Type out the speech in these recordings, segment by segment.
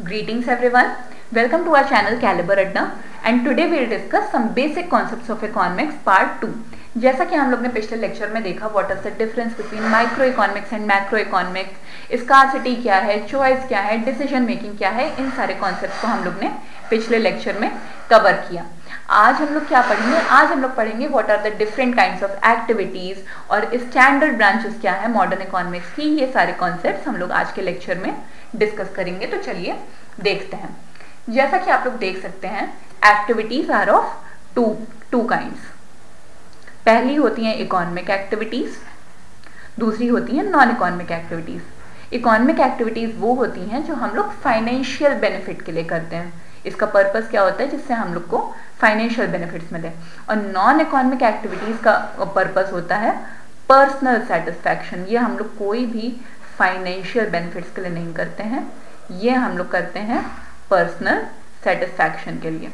Greetings everyone. Welcome to our channel Caliber Adda and today we will discuss some basic concepts of economics part 2. जैसा कि हम लोग ने पिछले lecture में देखा what is the difference between micro economics and macro economics, scarcity क्या है, चॉइस क्या है, डिसीजन मेकिंग क्या है, इन सारे कॉन्सेप्ट्स को हम लोग ने पिछले लेक्चर में कवर किया। आज हम लोग क्या पढ़ेंगे? आज हम लोग पढ़ेंगे what are the different kinds of activities और स्टैंडर्ड ब्रांचेस क्या है मॉडर्न इकोनॉमिक्स की। ये सारे कॉन्सेप्ट्स हम लोग आज के लेक्चर में डिस्कस करेंगे। तो चलिए देखते हैं। जैसा कि आप लोग देख सकते हैं, activities are of two kinds. पहली होती हैं इकोनॉमिक एक्टिविटीज, दूसरी होती हैं non economic activities. Economic activities वो होती हैं जो हम लोग फाइनेंशियल बेनिफिट के लिए करते हैं। इसका पर्पस क्या होता है? जिससे हम लोग को फाइनेंशियल बेनिफिट्स मिले। और नॉन इकोनॉमिक एक्टिविटीज का पर्पस होता है पर्सनल सेटिस्फैक्शन। ये हम लोग कोई भी फाइनेंशियल बेनिफिट्स के लिए नहीं करते हैं, ये हम लोग करते हैं पर्सनल सेटिस्फैक्शन के लिए।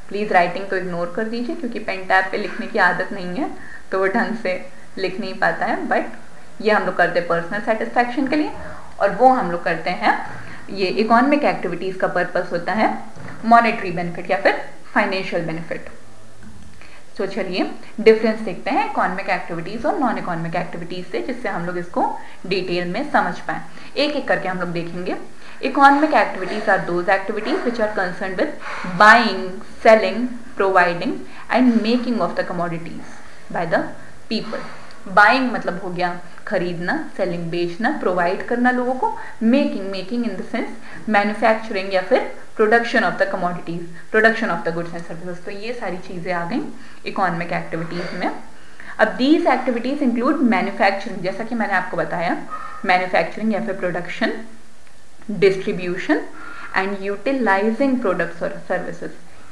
प्लीज राइटिंग को इग्नोर कर दीजिए क्योंकि पेन टैब पे लिखने की आदत नहीं है तो वो ढंग से लिख नहीं पाता है। बट ये हम लोग करते हैं पर्सनल सेटिस्फैक्शन के लिए और वो हम लोग करते हैं। ये इकोनॉमिक एक्टिविटीज का पर्पस होता है मॉनेटरी बेनिफिट या फिर फाइनेंशियल बेनिफिट। तो चलिए डिफरेंस देखते हैं इकोनॉमिक एक्टिविटीज और नॉन इकोनॉमिक एक्टिविटीज से, जिससे हम लोग इसको डिटेल में समझ पाए। एक एक करके हम लोग देखेंगे। Economic activities are those activities which are concern with buying, selling, providing and making of the commodities by the people. Buying मतलब हो गया खरीदना, सेलिंग बेचना, प्रोवाइड करना लोगों को, making in the sense manufacturing या फिर production of the commodities, production of the goods and services. तो ये सारी चीजें आ गई इकोनॉमिक एक्टिविटीज में। अब दीज एक्टिविटीज इंक्लूड मैन्युफैक्चरिंग, जैसा कि मैंने आपको बताया, मैन्युफैक्चरिंग या फिर production, distribution and utilizing products और सर्विसेज।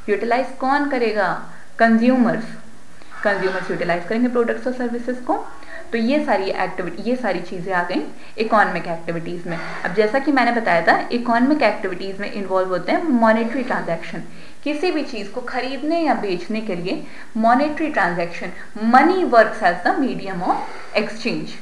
यूटिलाइज कौन करेगा? कंज्यूमर्स यूटिलाइज करेंगे प्रोडक्ट्स और सर्विसेज को। तो ये सारी चीजें आ गई इकोनॉमिक एक्टिविटीज में। अब जैसा कि मैंने बताया था, इकोनॉमिक एक्टिविटीज में इन्वॉल्व होते हैं मॉनेटरी ट्रांजैक्शन। किसी भी चीज को खरीदने या बेचने के लिए monetary transaction, money works as the medium of exchange.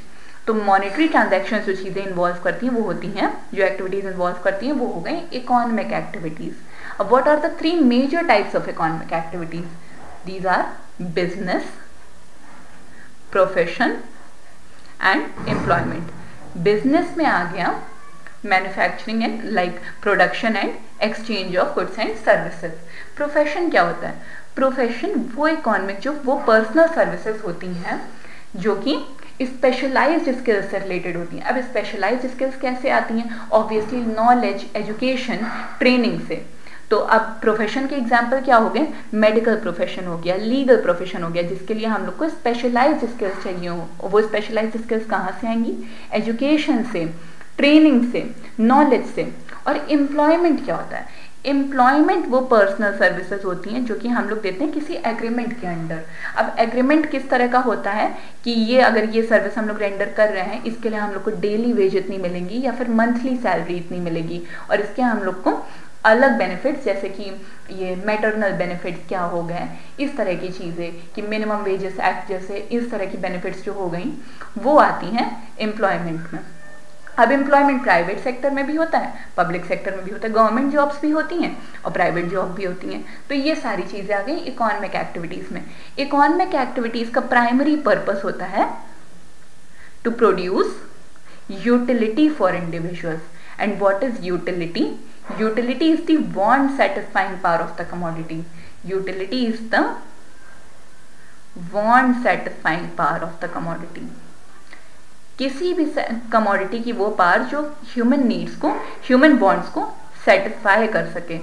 तो मॉनेटरी ट्रांजैक्शन जो चीजें इन्वॉल्व करती हैं वो होती हैं, जो एक्टिविटीज इन्वॉल्व करती हैं वो हो गई इकोनॉमिक एक्टिविटीज। अब what are the 3 major types of economic activities? These are business, profession and employment. Business में आ गया manufacturing and like production and exchange of goods and services. Profession क्या होता है? प्रोफेशन वो इकोनॉमिक जो वो पर्सनल सर्विसेज होती हैं जो कि स्पेशलाइज्ड स्किल्स से रिलेटेड होती हैं। अब स्पेशलाइज्ड स्किल्स कैसे आती हैं? ऑब्वियसली नॉलेज, एजुकेशन, ट्रेनिंग से। तो अब प्रोफेशन के एग्जाम्पल क्या हो गए? मेडिकल प्रोफेशन हो गया, लीगल प्रोफेशन हो गया, जिसके लिए हम लोग को स्पेशलाइज्ड स्किल्स चाहिए हो। वो स्पेशलाइज्ड स्किल्स कहाँ से आएंगी? एजुकेशन से, ट्रेनिंग से, नॉलेज से। और एम्प्लॉयमेंट क्या होता है? एम्प्लॉयमेंट वो पर्सनल सर्विसेज होती हैं जो कि हम लोग देते हैं किसी एग्रीमेंट के अंडर। अब एग्रीमेंट किस तरह का होता है कि ये अगर ये सर्विस हम लोग रेंडर कर रहे हैं, इसके लिए हम लोग को डेली वेज इतनी मिलेंगी या फिर मंथली सैलरी इतनी मिलेगी, और इसके हम लोग को अलग बेनिफिट्स जैसे कि ये मैटरनल बेनिफिट्स क्या हो गए, इस तरह की चीज़ें कि मिनिमम वेजेस एक्ट जैसे इस तरह की बेनिफिट्स जो हो गई वो आती हैं एम्प्लॉयमेंट में। अब एम्प्लॉयमेंट प्राइवेट सेक्टर में भी होता है, पब्लिक सेक्टर में भी होता है, गवर्नमेंट जॉब्स भी होती हैं और प्राइवेट जॉब भी होती हैं। तो ये सारी चीज़ें आ गई इकोनॉमिक एक्टिविटीज़ में। इकोनॉमिक एक्टिविटीज़ का प्राइमरी पर्पस होता है to produce utility for individuals. And what is utility? Utility is the want satisfying power of the commodity. Utility is the want satisfying power of the commodity. किसी भी commodity की वो power जो human needs को, human wants को satisfy कर सके,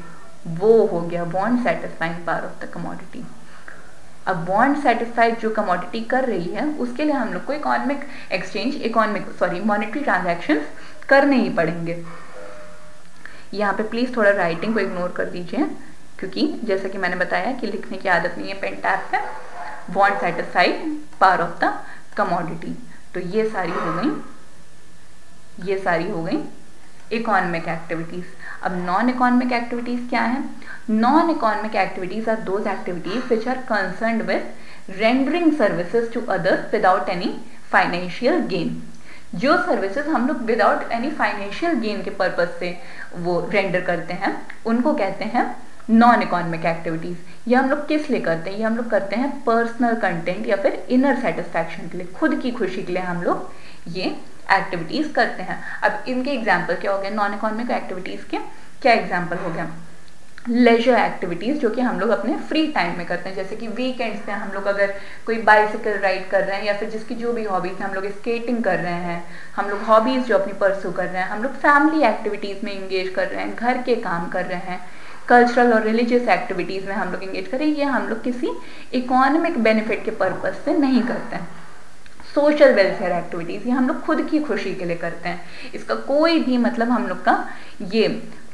वो हो गया want satisfying power of the commodity. अब वांट सेटिस्फाइड जो कमोडिटी कर रही है उसके लिए हम लोग को मॉनेटरी ट्रांजैक्शंस करने ही पड़ेंगे। यहाँ पे प्लीज थोड़ा राइटिंग को इग्नोर कर दीजिए क्योंकि जैसा कि मैंने बताया कि लिखने की आदत नहीं है पेन टैब पे। Want satisfied power of the commodity. तो ये सारी हो गई इकोनॉमिक एक्टिविटीज। अब नॉन इकोनॉमिक एक्टिविटीज क्या है? Non economic activities are those activities which are concerned with rendering services to others without any financial gain. जो सर्विसेज हम लोग विदाउट एनी फाइनेंशियल गेन के पर्पज से वो रेंडर करते हैं उनको कहते हैं नॉन इकोनॉमिक एक्टिविटीज। ये हम लोग किस लिए करते हैं? ये हम लोग करते हैं पर्सनल कंटेंट या फिर इनर सेटिस्फैक्शन के लिए, खुद की खुशी के लिए हम लोग ये एक्टिविटीज करते हैं। अब इनके एग्जाम्पल क्या हो गए? नॉन इकोनॉमिक एक्टिविटीज के क्या एग्जाम्पल हो गया? लेजर एक्टिविटीज जो कि हम लोग अपने फ्री टाइम में करते हैं, जैसे कि वीकेंड्स पे हम लोग अगर कोई बाइसिकल राइड कर रहे हैं या फिर जिसकी जो भी हॉबीज है, हम लोग स्केटिंग कर रहे हैं, हम लोग हॉबीज जो अपनी परस्यू कर रहे हैं, हम लोग फैमिली एक्टिविटीज में इंगेज कर रहे हैं, घर के काम कर रहे हैं, कल्चरल और रिलीजियस एक्टिविटीज में हम लोग इंगेज करें, ये हम लोग किसी इकोनॉमिक बेनिफिट के पर्पज से नहीं करते हैं। सोशल वेलफेयर एक्टिविटीज ये हम लोग खुद की खुशी के लिए करते हैं, इसका कोई भी मतलब हम लोग का ये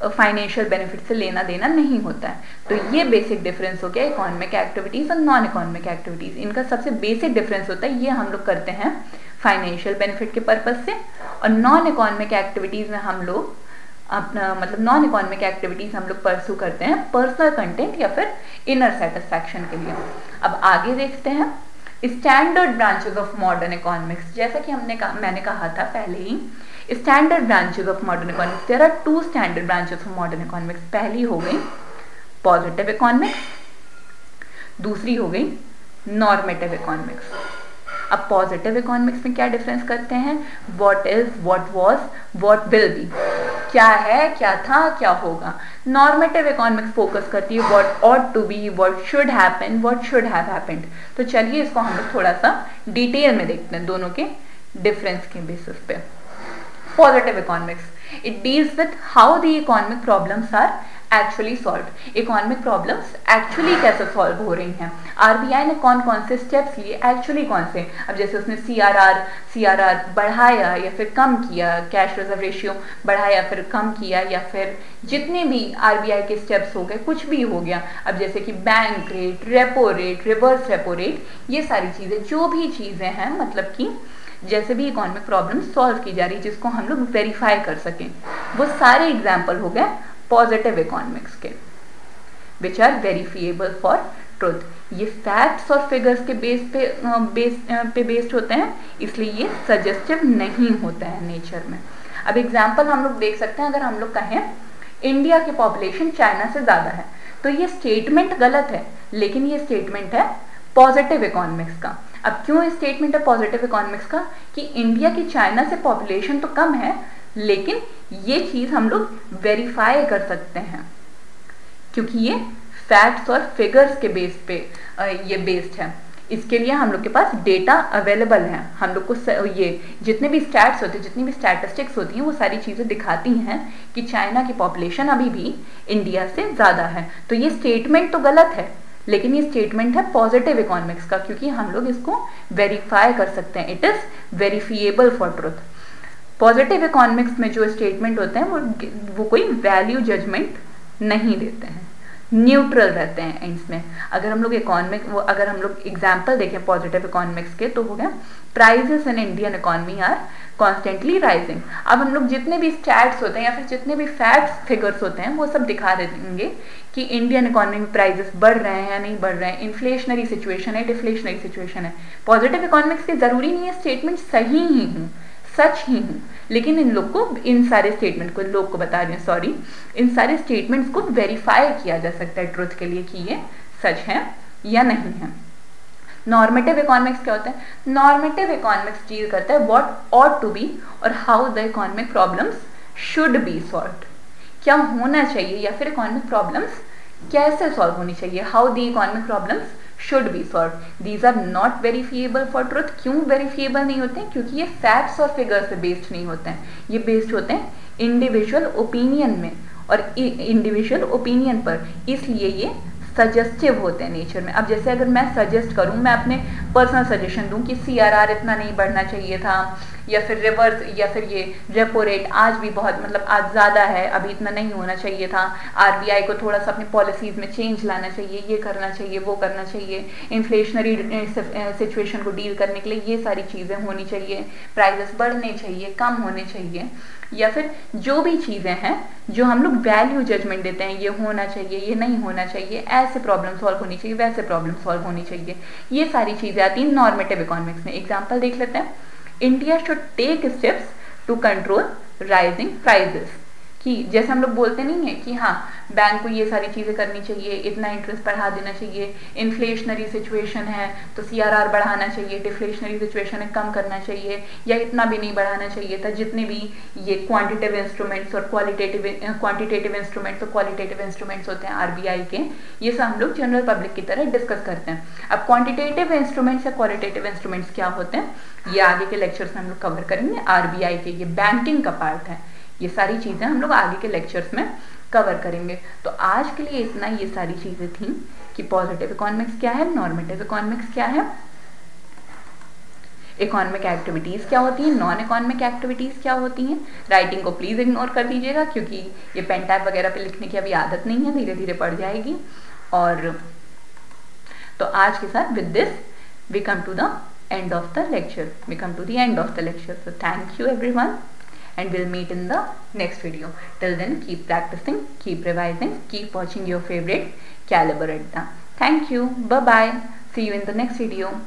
फाइनेंशियल बेनिफिट से लेना देना नहीं होता है। तो ये बेसिक डिफरेंस हो गया इकोनॉमिक एक्टिविटीज और नॉन इकोनॉमिक एक्टिविटीज। इनका सबसे बेसिक डिफरेंस होता है ये हम लोग करते हैं फाइनेंशियल बेनिफिट के पर्पज से, और नॉन इकोनॉमिक एक्टिविटीज में हम लोग अपना मतलब नॉन इकोनॉमिक एक्टिविटीज हम लोग परस्यू करते हैं पर्सनल कंटेंट या फिर इनर सेटिस्फैक्शन के लिए। अब आगे देखते हैं standard branches of modern economics. जैसा कि मैंने कहा था पहले ही, standard branches of modern economics, there are 2 standard branches of modern economics. पहली हो गई पॉजिटिव इकोनॉमिक्स, दूसरी हो गई नॉर्मेटिव इकोनॉमिक्स। अब पॉजिटिव इकोनॉमिक्स में क्या डिफरेंस करते हैं? What is, what was, what will be, क्या है, क्या था, क्या होगा। नॉर्मेटिव इकोनॉमिक्स फोकस करती है what ought to be, what should happen, what should have happened. तो चलिए इसको हम लोग थोड़ा सा डिटेल में देखते हैं दोनों के डिफरेंस के बेसिस पे। Positive economics, it deals with how the economic problems are actually solve. Economic problems actually कैसे सॉल्व हो रही हैं, आरबीआई ने कौन कौन से स्टेप्स लिए, एक्चुअली कौन से। अब जैसे उसने सीआरआर बढ़ाया या फिर कम किया, कैश रिजर्व रेशियो बढ़ाया या फिर कम किया, या फिर जितने भी आरबीआई के स्टेप्स हो गए, कुछ भी हो गया। अब जैसे कि bank rate, repo rate, reverse repo rate, ये सारी चीजें, जो भी चीजें हैं, मतलब कि जैसे भी इकोनॉमिक प्रॉब्लम सॉल्व की जा रही है जिसको हम लोग वेरीफाई कर सकें, वो सारे एग्जाम्पल हो गए पॉजिटिव इकोनॉमिक्स के, which are verifiable for truth. ये फैक्ट्स और फिगर्स के बेस्ड होते हैं, इसलिए ये सजेस्टिव नहीं होता है नेचर में। अब एग्जाम्पल हम लोग देख सकते हैं, अगर हम लोग कहें इंडिया की पॉपुलेशन चाइना से ज्यादा है, तो ये स्टेटमेंट गलत है, लेकिन ये स्टेटमेंट है पॉजिटिव इकोनॉमिक्स का। अब क्यों ये स्टेटमेंट है पॉजिटिव इकोनॉमिक्स का? कि इंडिया की चाइना से पॉपुलेशन तो कम है, लेकिन ये चीज हम लोग वेरीफाई कर सकते हैं क्योंकि ये फैक्ट्स और फिगर्स के बेस पे ये बेस्ड है। इसके लिए हम लोग के पास डेटा अवेलेबल है। हम लोग को ये जितने भी स्टैट्स होते हैं, जितनी भी स्टैटिस्टिक्स होती हैं, वो सारी चीजें दिखाती हैं कि चाइना की पॉपुलेशन अभी भी इंडिया से ज्यादा है। तो ये स्टेटमेंट तो गलत है, लेकिन ये स्टेटमेंट है पॉजिटिव इकोनॉमिक्स का, क्योंकि हम लोग इसको वेरीफाई कर सकते हैं। It is verifiable for truth. Positive economics में जो स्टेटमेंट होते हैं वो कोई वैल्यू जजमेंट नहीं देते हैं, न्यूट्रल रहते हैं इसमें। अगर हम लोग अगर हम लोग एग्जाम्पल देखें पॉजिटिव इकोनॉमिक्स के, तो हो गया prices in Indian economy are constantly rising. अब हम लोग जितने भी स्टैट्स होते हैं या फिर जितने भी फैक्ट्स फिगर्स होते हैं, वो सब दिखा देंगे कि इंडियन इकोनॉमी में प्राइजेस बढ़ रहे हैं या नहीं बढ़ रहे हैं, इन्फ्लेशनरी सिचुएशन है, डिफ्लेशनरी सिचुएशन है। पॉजिटिव इकोनॉमिक्स के जरूरी नहीं है स्टेटमेंट सही ही हूँ, सच ही हूँ, लेकिन इन सारे स्टेटमेंट को, लोग को बता दें, सॉरी, इन सारे स्टेटमेंट्स को वेरीफाई किया जा सकता है ट्रुथ के लिए कि ये सच है या नहीं है। नॉर्मेटिव इकोनॉमिक्स क्या होता है? नॉर्मेटिव इकोनॉमिक्स डील करता है व्हाट ऑट टू बी और how the economic problems should be solved. क्या होना चाहिए या फिर इकोनॉमिक प्रॉब्लम्स कैसे सॉल्व होनी चाहिए, how the economic problems should be solved. These are not verifiable for truth. क्यों वेरीफिएबल नहीं होते हैं? क्योंकि ये फैक्ट्स और फिगर्स पे बेस्ड नहीं होते हैं, ये बेस्ड होते हैं इंडिविजुअल ओपिनियन में और इंडिविजुअल ओपिनियन पर, इसलिए ये सजेस्टिव होते हैं नेचर में। अब जैसे अगर मैं सजेस्ट करूं, मैं अपने पर्सनल सजेशन दूं कि सीआरआर इतना नहीं बढ़ना चाहिए था, या फिर रिवर्स या फिर ये रेपो रेट आज भी बहुत मतलब आज ज़्यादा है, अभी इतना नहीं होना चाहिए था, आरबीआई को थोड़ा सा अपनी पॉलिसीज़ में चेंज लाना चाहिए, ये करना चाहिए, वो करना चाहिए, इन्फ्लेशनरी सिचुएशन को डील करने के लिए ये सारी चीज़ें होनी चाहिए, प्राइजेस बढ़ने चाहिए, कम होने चाहिए, या फिर जो भी चीज़ें हैं जो हम लोग वैल्यू जजमेंट देते हैं, ये होना चाहिए, ये नहीं होना चाहिए, ऐसे प्रॉब्लम सॉल्व होनी चाहिए, वैसे प्रॉब्लम सॉल्व होनी चाहिए, ये सारी चीज़ें आती हैं नॉर्मेटिव इकोनॉमिक्स में। एग्जाम्पल देख लेते हैं। India should take steps to control rising prices, कि जैसे हम लोग बोलते नहीं है कि हाँ बैंक को ये सारी चीज़ें करनी चाहिए, इतना इंटरेस्ट बढ़ा देना चाहिए, इन्फ्लेशनरी सिचुएशन है तो CRR बढ़ाना चाहिए, डिफ्लेशनरी सिचुएशन है कम करना चाहिए, या इतना भी नहीं बढ़ाना चाहिए था। जितने भी ये क्वांटिटेटिव इंस्ट्रूमेंट्स और क्वांटिटेटिव इंस्ट्रूमेंट्स और क्वालिटेटिव इंस्ट्रूमेंट्स होते हैं RBI के, ये सब हम लोग जनरल पब्लिक की तरह डिस्कस करते हैं। अब क्वांटिटेटिव इंस्ट्रूमेंट्स या क्वालिटेटिव इंस्ट्रूमेंट्स क्या होते हैं, ये आगे के लेक्चर्स में हम लोग कवर करेंगे। RBI के ये बैंकिंग का पार्ट है, ये सारी चीज़ें हम लोग आगे के लेक्चर्स में कवर करेंगे। तो आज के लिए इतना, ये सारी चीज़ें थी कि पॉजिटिव इकोनॉमिक्स क्या है, नॉर्मेटिव इकोनॉमिक्स क्या है, इकोनॉमिक एक्टिविटीज़ क्या होती हैं, नॉन इकोनॉमिक एक्टिविटीज़ क्या होती हैं। राइटिंग को प्लीज़ इग्नोर कर दीजिएगा क्योंकि ये पेन टैप वगैरह पे लिखने की अभी आदत नहीं है, धीरे धीरे पड़ जाएगी। और तो आज के साथ with this we come to the end of the lecture. We come to the end of the lecture. So thank you everyone, and we'll meet in the next video. Till then, keep practicing, keep revising, keep watching your favorite Caliber Adda. Thank you. Bye bye. See you in the next video.